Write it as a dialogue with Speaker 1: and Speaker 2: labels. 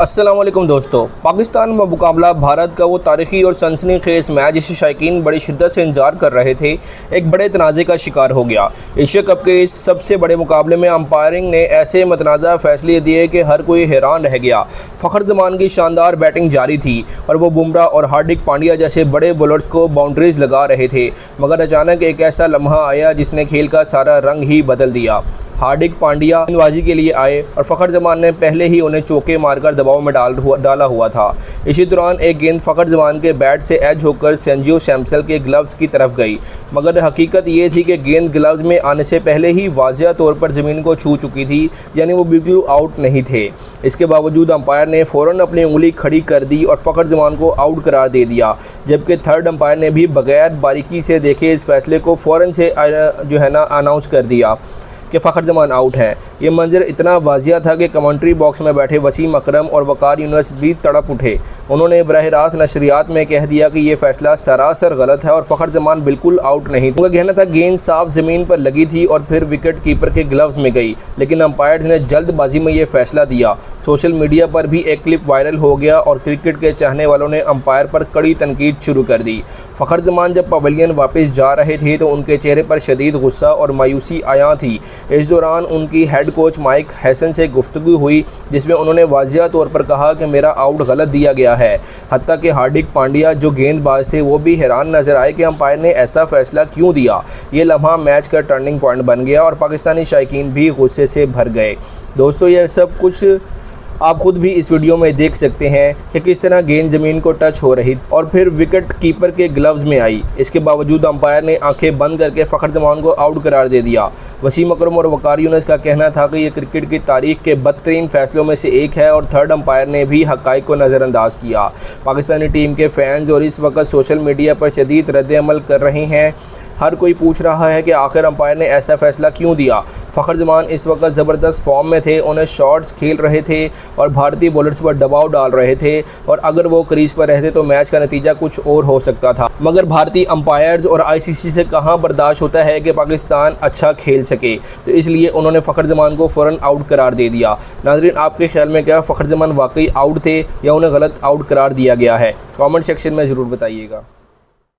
Speaker 1: अस्सलामुअलैकुम दोस्तों, पाकिस्तान में मुकाबला भारत का वो तारीखी और सनसनीखेज़ मैच जिसे शायकीन बड़ी शिद्दत से इंतजार कर रहे थे, एक बड़े तनाज़े का शिकार हो गया। एशिया कप के इस सबसे बड़े मुकाबले में अंपायरिंग ने ऐसे मतनाज़ा फैसले दिए कि हर कोई हैरान रह गया। फ़खर जमान की शानदार बैटिंग जारी थी और वो बुमराह और हार्दिक पांड्या जैसे बड़े बॉलर्स को बाउंड्रीज लगा रहे थे, मगर अचानक एक ऐसा लम्हा आया जिसने खेल का सारा रंग ही बदल दिया। हार्दिक पांड्या गेंदबाजी के लिए आए और फ़खर जमान ने पहले ही उन्हें चौके मारकर दबाव में डाला हुआ था। इसी दौरान एक गेंद फ़खर जमान के बैट से एज होकर संजू सैमसन के ग्लव्स की तरफ गई, मगर हकीकत ये थी कि गेंद ग्लव्स में आने से पहले ही वाज़िया तौर पर ज़मीन को छू चुकी थी, यानी वो बिल्कुल आउट नहीं थे। इसके बावजूद अंपायर ने फ़ौरन अपनी उंगली खड़ी कर दी और फ़खर जमान को आउट करार दे दिया, जबकि थर्ड अंपायर ने भी बगैर बारीकी से देखे इस फैसले को फ़ौरन से अनाउंस कर दिया कि फ़खर जमान आउट हैं। ये मंजर इतना वाजिया था कि कमेंट्री बॉक्स में बैठे वसीम अकरम और वकार यूनुस भी तड़प उठे। उन्होंने बराह रास्त नशरियात में कह दिया कि ये फ़ैसला सरासर गलत है और फ़खर जमान बिल्कुल आउट नहीं। उनका कहना था गेंद साफ ज़मीन पर लगी थी और फिर विकेट कीपर के ग्लव्स में गई, लेकिन अंपायर्स ने जल्दबाजी में ये फ़ैसला दिया। सोशल मीडिया पर भी एक क्लिप वायरल हो गया और क्रिकेट के चाहने वालों ने अंपायर पर कड़ी तनकीद शुरू कर दी। फ़खर जमान जब पवेलियन वापस जा रहे थे तो उनके चेहरे पर शदीद गुस्सा और मायूसी आया थी। इस दौरान उनकी हेड कोच माइक हैसन से गुफ्तगू हुई, जिसमें उन्होंने वाज़िया तौर पर कहा कि मेरा आउट गलत दिया गया है। हत्ता कि हार्दिक पांड्या जो गेंदबाज थे वो भी हैरान नजर आए कि अंपायर ने ऐसा फैसला क्यों दिया। ये लम्हा मैच का टर्निंग पॉइंट बन गया और पाकिस्तानी शायकीन भी गुस्से से भर गए। दोस्तों, यह सब कुछ आप खुद भी इस वीडियो में देख सकते हैं कि किस तरह गेंद ज़मीन को टच हो रही और फिर विकेट कीपर के ग्लव्स में आई। इसके बावजूद अंपायर ने आंखें बंद करके फ़खर जमान को आउट करार दे दिया। वसीम अकरम और वकार यूनुस का कहना था कि ये क्रिकेट की तारीख के बदतरीन फैसलों में से एक है और थर्ड अंपायर ने भी हक़ाइक़ को नज़रअंदाज किया। पाकिस्तानी टीम के फैंस और इस वक्त सोशल मीडिया पर शदीद रद्द-ए-अमल कर रहे हैं। हर कोई पूछ रहा है कि आखिर अंपायर ने ऐसा फ़ैसला क्यों दिया। फ़खर जमान इस वक्त ज़बरदस्त फॉर्म में थे, उन्हें शॉट्स खेल रहे थे और भारतीय बॉलर्स पर दबाव डाल रहे थे, और अगर वो क्रीज पर रहते तो मैच का नतीजा कुछ और हो सकता था। मगर भारतीय अंपायर्स और आईसीसी से कहाँ बर्दाश्त होता है कि पाकिस्तान अच्छा खेल सके, तो इसलिए उन्होंने फ़खर जमान को फ़ौरन आउट करार दे दिया। नाज़रीन, आपके ख्याल में क्या फ़खर जमान वाकई आउट थे या उन्हें गलत आउट करार दिया गया है? कमेंट सेक्शन में ज़रूर बताइएगा।